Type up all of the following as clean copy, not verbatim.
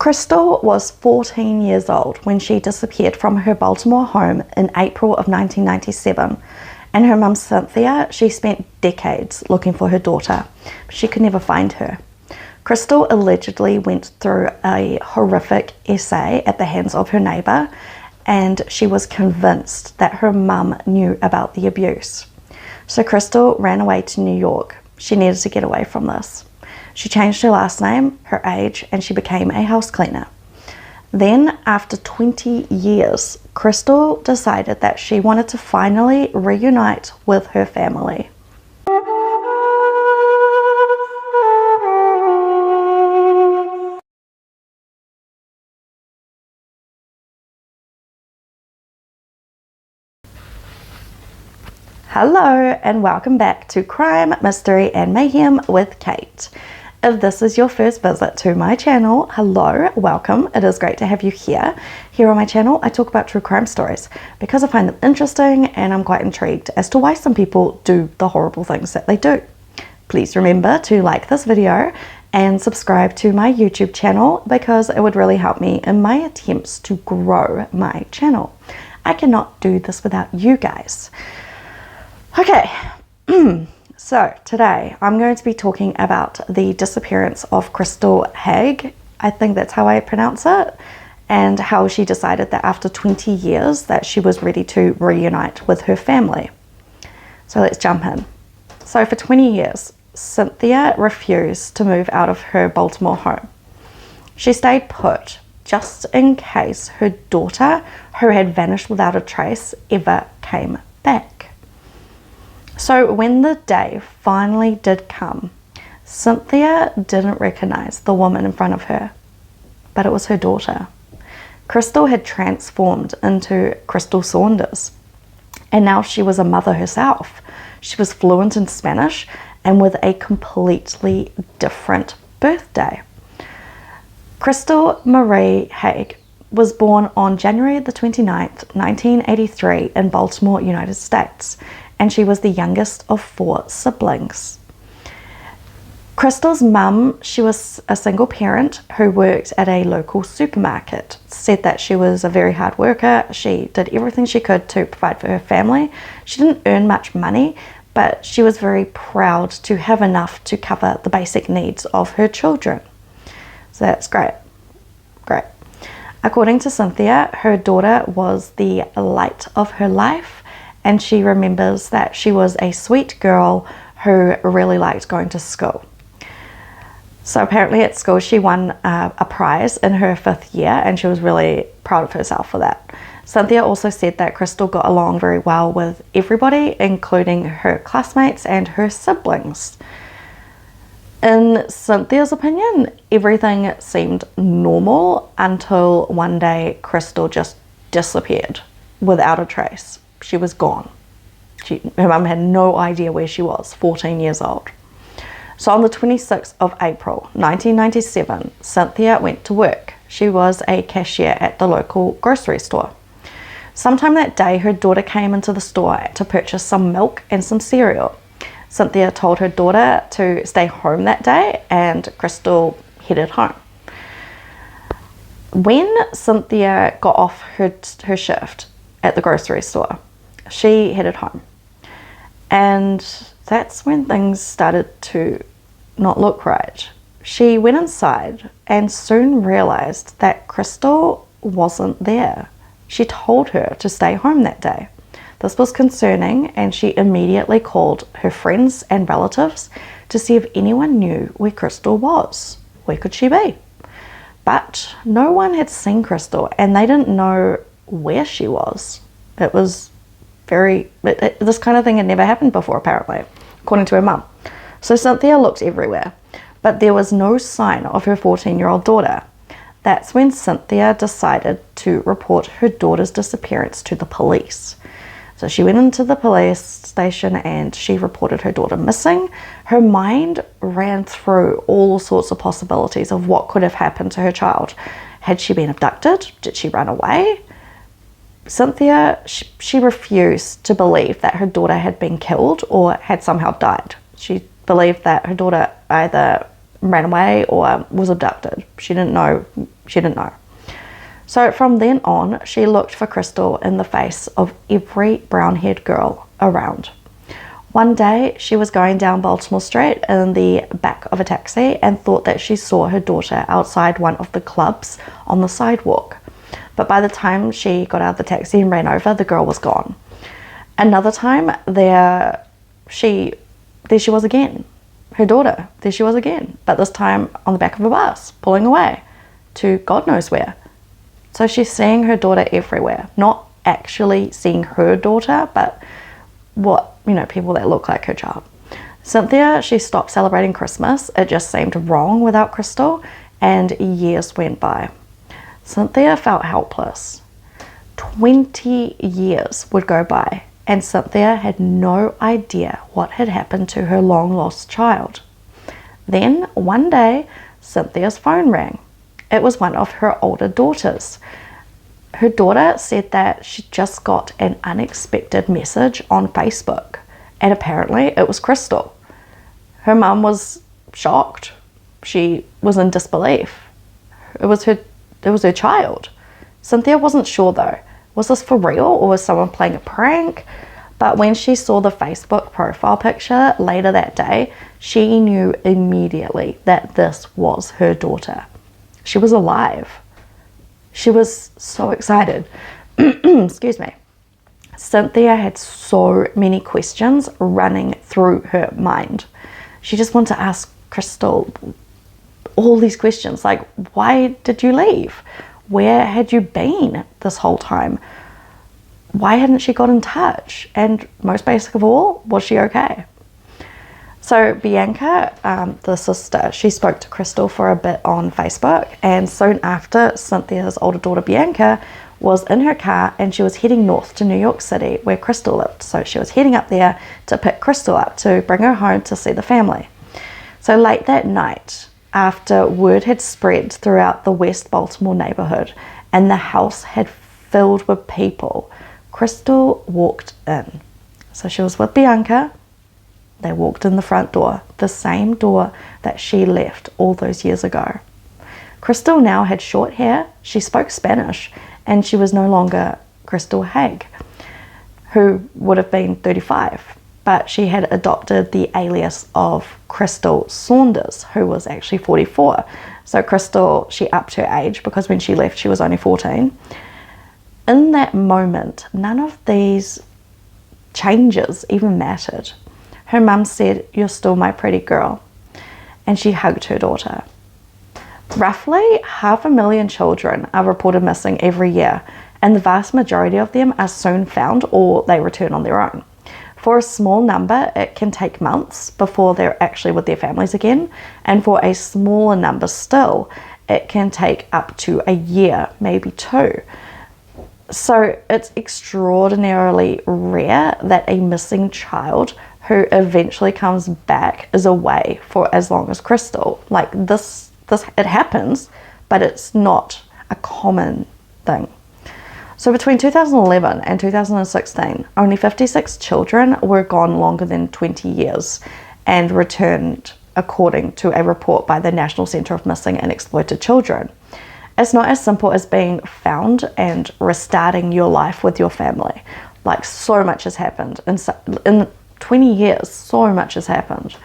Crystal was 14 years old when she disappeared from her Baltimore home in April of 1997, and her mum Cynthia, she spent decades looking for her daughter, but she could never find her. Crystal allegedly went through a horrific essay at the hands of her neighbour, and she was convinced that her mum knew about the abuse. So Crystal ran away to New York. She needed to get away from this. She changed her last name, her age, and she became a house cleaner. Then, after 20 years, Crystal decided that she wanted to finally reunite with her family. Hello and welcome back to Crime, Mystery and Mayhem with Kate. If this is your first visit to my channel, hello, welcome. It is great to have you here. Here on my channel, I talk about true crime stories because I find them interesting and I'm quite intrigued as to why some people do the horrible things that they do. Please remember to like this video and subscribe to my YouTube channel because it would really help me in my attempts to grow my channel. I cannot do this without you guys. Okay, so today I'm going to be talking about the disappearance of Crystal Haig, I think that's how I pronounce it, and how she decided that after 20 years that she was ready to reunite with her family. So let's jump in. So for 20 years, Cynthia refused to move out of her Baltimore home. She stayed put just in case her daughter, who had vanished without a trace, ever came back. So when the day finally did come, Cynthia didn't recognize the woman in front of her, but it was her daughter. Crystal had transformed into Crystal Saunders, and now she was a mother herself. She was fluent in Spanish and with a completely different birthday. Crystal Marie Haig was born on January the 29th, 1983 in Baltimore, United States, and she was the youngest of 4 siblings. Crystal's mum, she was a single parent who worked at a local supermarket, said that she was a very hard worker. She did everything she could to provide for her family. She didn't earn much money, but she was very proud to have enough to cover the basic needs of her children. So that's great. Great. According to Cynthia, her daughter was the light of her life, and she remembers that she was a sweet girl who really liked going to school. So apparently at school she won a prize in her 5th year, and she was really proud of herself for that. Cynthia also said that Crystal got along very well with everybody, including her classmates and her siblings. In Cynthia's opinion, everything seemed normal until one day Crystal just disappeared without a trace. She was gone. Her mum had no idea where she was, 14 years old. So on the 26th of April, 1997, Cynthia went to work. She was a cashier at the local grocery store. Sometime that day, her daughter came into the store to purchase some milk and some cereal. Cynthia told her daughter to stay home that day, and Crystal headed home. When Cynthia got off her shift at the grocery store, she headed home, and that's when things started to not look right. She went inside and soon realized that Crystal wasn't there. She told her to stay home that day. This was concerning, and she immediately called her friends and relatives to see if anyone knew where Crystal was. Where could she be? But no one had seen Crystal, and they didn't know where she was. It was this kind of thing had never happened before, apparently, according to her mum. So Cynthia looked everywhere, but there was no sign of her 14-year-old daughter. That's when Cynthia decided to report her daughter's disappearance to the police. So she went into the police station and she reported her daughter missing. Her mind ran through all sorts of possibilities of what could have happened to her child. Had she been abducted? Did she run away? Cynthia, she refused to believe that her daughter had been killed or had somehow died. She believed that her daughter either ran away or was abducted. She didn't know. She didn't know. So from then on, she looked for Crystal in the face of every brown-haired girl around. One day, she was going down Baltimore Street in the back of a taxi and thought that she saw her daughter outside one of the clubs on the sidewalk. But by the time she got out of the taxi and ran over, the girl was gone. Another time, there she was again. Her daughter, there she was again. But this time on the back of a bus, pulling away to God knows where. So she's seeing her daughter everywhere. Not actually seeing her daughter, but people that look like her child. Cynthia, she stopped celebrating Christmas. It just seemed wrong without Crystal, and years went by. Cynthia felt helpless. 20 years would go by, and Cynthia had no idea what had happened to her long-lost child. Then, one day, Cynthia's phone rang. It was one of her older daughters. Her daughter said that she just got an unexpected message on Facebook, and apparently it was Crystal. Her mum was shocked. She was in disbelief. It was her child. Cynthia wasn't sure though. Was this for real, or was someone playing a prank? But when she saw the Facebook profile picture later that day, she knew immediately that this was her daughter. She was alive. She was so excited. Excuse me. Cynthia had so many questions running through her mind. She just wanted to ask Crystal all these questions, like, why did you leave? Where had you been this whole time? Why hadn't she got in touch? And most basic of all, was she okay? So Bianca, the sister, she spoke to Crystal for a bit on Facebook, and soon after, Cynthia's older daughter Bianca was in her car and she was heading north to New York City where Crystal lived. So she was heading up there to pick Crystal up to bring her home to see the family. So late that night, after word had spread throughout the West Baltimore neighborhood and the house had filled with people, Crystal walked in. So she was with Bianca. They walked in the front door, the same door that she left all those years ago. Crystal now had short hair, she spoke Spanish, and she was no longer Crystal Haig, who would have been 35, but she had adopted the alias of Crystal Saunders, who was actually 44. So Crystal, she upped her age because when she left she was only 14. In that moment, none of these changes even mattered. Her mum said, "You're still my pretty girl," and she hugged her daughter. Roughly 500,000 children are reported missing every year, and the vast majority of them are soon found or they return on their own. For a small number, it can take months before they're actually with their families again, and for a smaller number still, it can take up to a year, maybe 2. So it's extraordinarily rare that a missing child who eventually comes back is away for as long as Crystal. Like this it happens, but it's not a common thing. So between 2011 and 2016, only 56 children were gone longer than 20 years and returned, according to a report by the National Center of Missing and Exploited Children. It's not as simple as being found and restarting your life with your family. Like, so much has happened. In 20 years, so much has happened.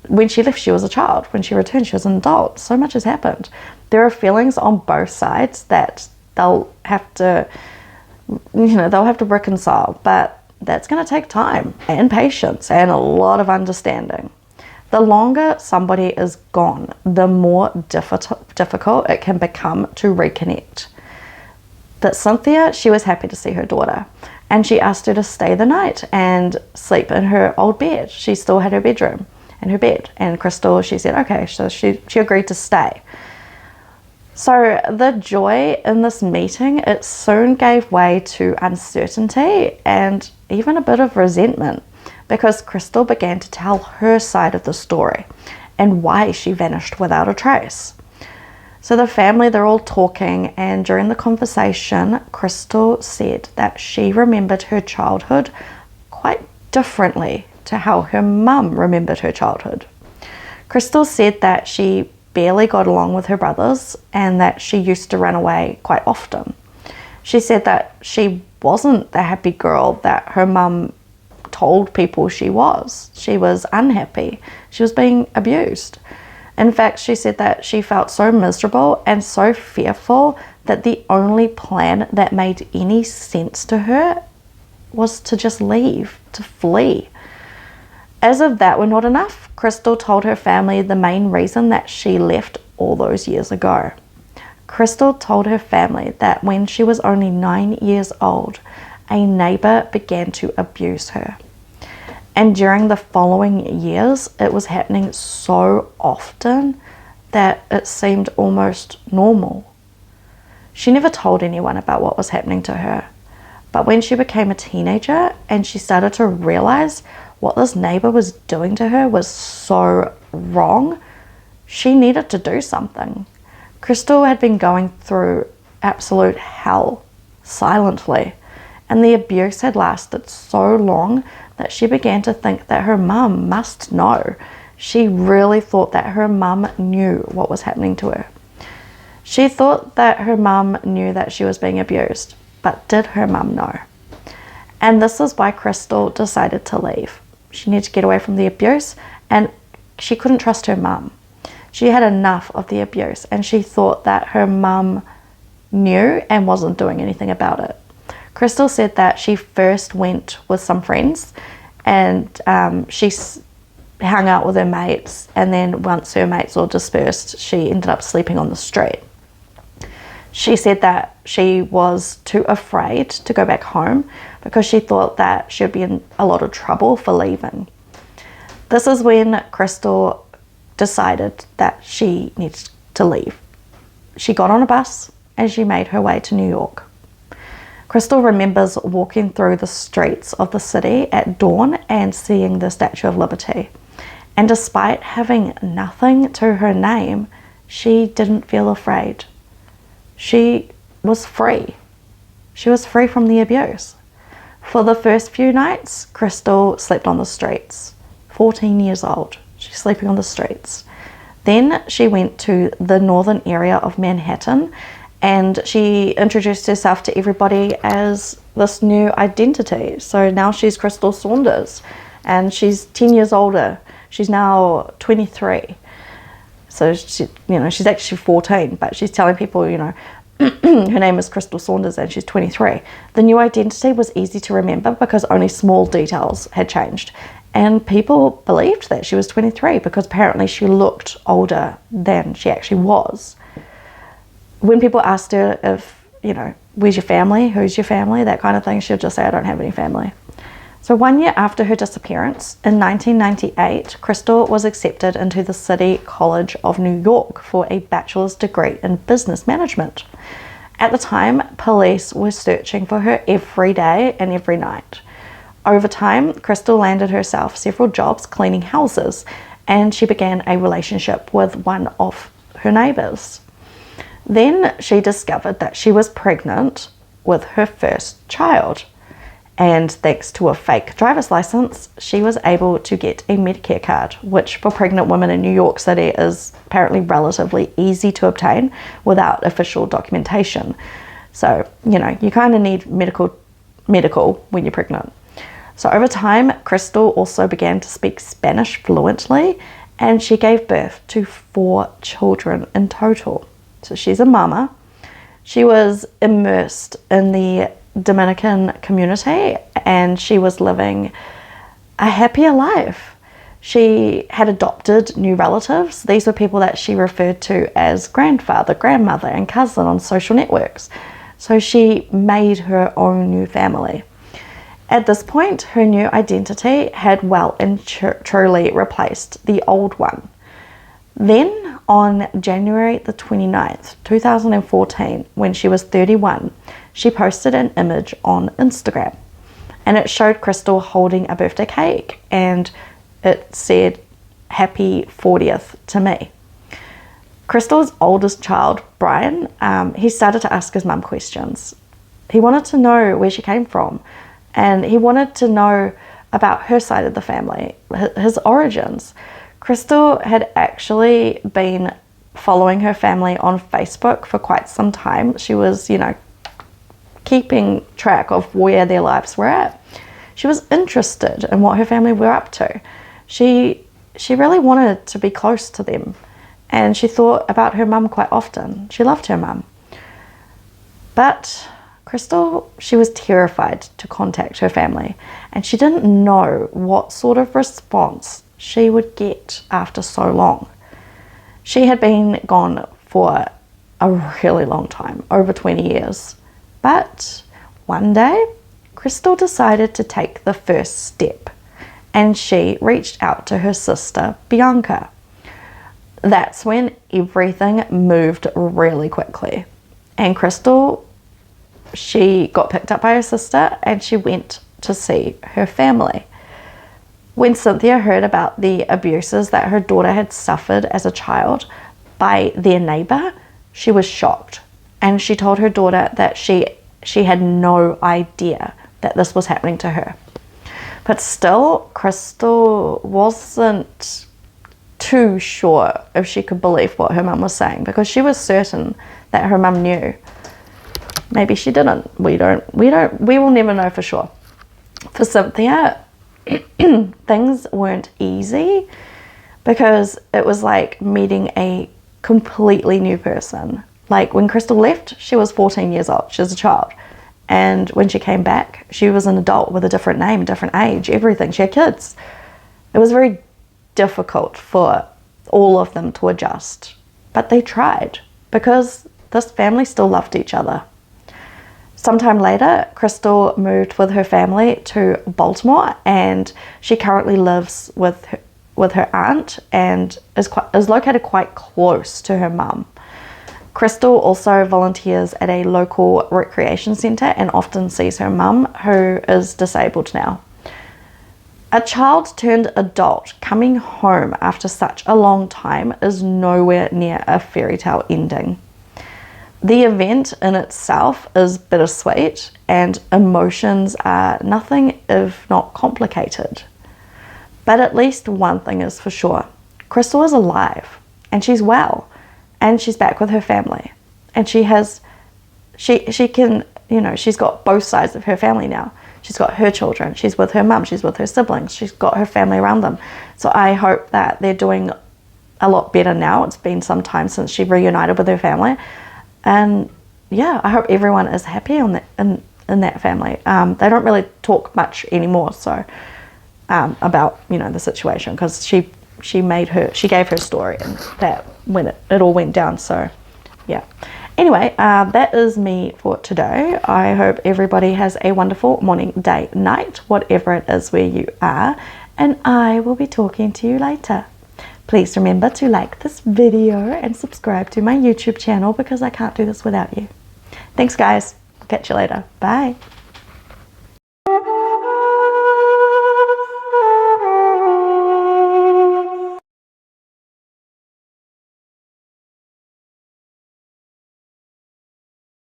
When she left, she was a child. When she returned, she was an adult. So much has happened. There are feelings on both sides that they'll have to reconcile, but that's going to take time and patience and a lot of understanding. The longer somebody is gone, the more difficult it can become to reconnect. But Cynthia, she was happy to see her daughter, and she asked her to stay the night and sleep in her old bed. She still had her bedroom and her bed, and Crystal, she said okay, so she agreed to stay. So the joy in this meeting, it soon gave way to uncertainty and even a bit of resentment, because Crystal began to tell her side of the story and why she vanished without a trace. So the family, they're all talking, and during the conversation, Crystal said that she remembered her childhood quite differently to how her mum remembered her childhood. Crystal said that she barely got along with her brothers and that she used to run away quite often. She said that she wasn't the happy girl that her mum told people she was. She was unhappy. She was being abused. In fact, she said that she felt so miserable and so fearful that the only plan that made any sense to her was to just leave, to flee. As if that were not enough, Crystal told her family the main reason that she left all those years ago. Crystal told her family that when she was only 9 years old, a neighbor began to abuse her. And during the following years, it was happening so often that it seemed almost normal. She never told anyone about what was happening to her. But when she became a teenager and she started to realize what this neighbor was doing to her was so wrong, she needed to do something. Crystal had been going through absolute hell silently, and the abuse had lasted so long that she began to think that her mum must know. She really thought that her mum knew what was happening to her. She thought that her mum knew that she was being abused, but did her mum know? And this is why Crystal decided to leave. She needed to get away from the abuse, and she couldn't trust her mum. She had enough of the abuse, and she thought that her mum knew and wasn't doing anything about it. Crystal said that she first went with some friends, and she hung out with her mates, and then once her mates all dispersed, she ended up sleeping on the street. She said that she was too afraid to go back home because she thought that she would be in a lot of trouble for leaving. This is when Crystal decided that she needed to leave. She got on a bus and she made her way to New York. Crystal remembers walking through the streets of the city at dawn and seeing the Statue of Liberty. And despite having nothing to her name, she didn't feel afraid. She was free. She was free from the abuse. For the first few nights, Crystal slept on the streets. 14 years old, she's sleeping on the streets. Then she went to the northern area of Manhattan and she introduced herself to everybody as this new identity. So now she's Crystal Saunders and she's 10 years older. She's now 23. So she's actually 14, but she's telling people, her name is Crystal Saunders and she's 23. The new identity was easy to remember because only small details had changed. And people believed that she was 23 because apparently she looked older than she actually was. When people asked her if, where's your family, who's your family, that kind of thing, she'd just say, I don't have any family. So 1 year after her disappearance, in 1998, Crystal was accepted into the City College of New York for a bachelor's degree in business management. At the time, police were searching for her every day and every night. Over time, Crystal landed herself several jobs cleaning houses, and she began a relationship with one of her neighbors. Then she discovered that she was pregnant with her first child. And thanks to a fake driver's license, she was able to get a Medicare card, which for pregnant women in New York City is apparently relatively easy to obtain without official documentation. So, you kind of need medical when you're pregnant. So over time, Crystal also began to speak Spanish fluently, and she gave birth to 4 children in total. So she's a mama. She was immersed in the Dominican community and she was living a happier life. She had adopted new relatives. These were people that she referred to as grandfather, grandmother, and cousin on social networks. So she made her own new family. At this point, her new identity had well and truly replaced the old one. Then on January the 29th, 2014, when she was 31, she posted an image on Instagram and it showed Crystal holding a birthday cake and it said, "Happy 40th to me." Crystal's oldest child, Brian, he started to ask his mum questions. He wanted to know where she came from and he wanted to know about her side of the family, his origins. Crystal had actually been following her family on Facebook for quite some time. She was, you know, keeping track of where their lives were at. She was interested in what her family were up to. She really wanted to be close to them, and she thought about her mum quite often. She loved her mum. But Crystal, she was terrified to contact her family, and she didn't know what sort of response she would get after so long. She had been gone for a really long time, over 20 years. But one day, Crystal decided to take the first step, and she reached out to her sister, Bianca. That's when everything moved really quickly. And Crystal, she got picked up by her sister, and she went to see her family. When Cynthia heard about the abuses that her daughter had suffered as a child by their neighbor, she was shocked. And she told her daughter that she had no idea that this was happening to her. But still, Crystal wasn't too sure if she could believe what her mum was saying, because she was certain that her mum knew. Maybe she didn't. We will never know for sure. For Cynthia, things weren't easy, because it was like meeting a completely new person. Like when Crystal left, she was 14 years old. She was a child. And when she came back, she was an adult with a different name, different age, everything. She had kids. It was very difficult for all of them to adjust. But they tried, because this family still loved each other. Sometime later, Crystal moved with her family to Baltimore, and she currently lives with her aunt and is located quite close to her mum. Crystal also volunteers at a local recreation centre and often sees her mum, who is disabled now. A child turned adult coming home after such a long time is nowhere near a fairy tale ending. The event in itself is bittersweet, and emotions are nothing if not complicated. But at least one thing is for sure. Crystal is alive, and she's well, and she's back with her family. And she can, you know, she's got both sides of her family now. She's got her children, she's with her mum, she's with her siblings, she's got her family around them. So I hope that they're doing a lot better now. It's been some time since she reunited with her family. And yeah, I hope everyone is happy in that family. They don't really talk much anymore, so about, you know, the situation, because she gave her story, and that when it all went down. So yeah. Anyway, that is me for today. I hope everybody has a wonderful morning, day, night, whatever it is where you are, and I will be talking to you later. Please remember to like this video and subscribe to my YouTube channel, because I can't do this without you. Thanks guys. Catch you later. Bye.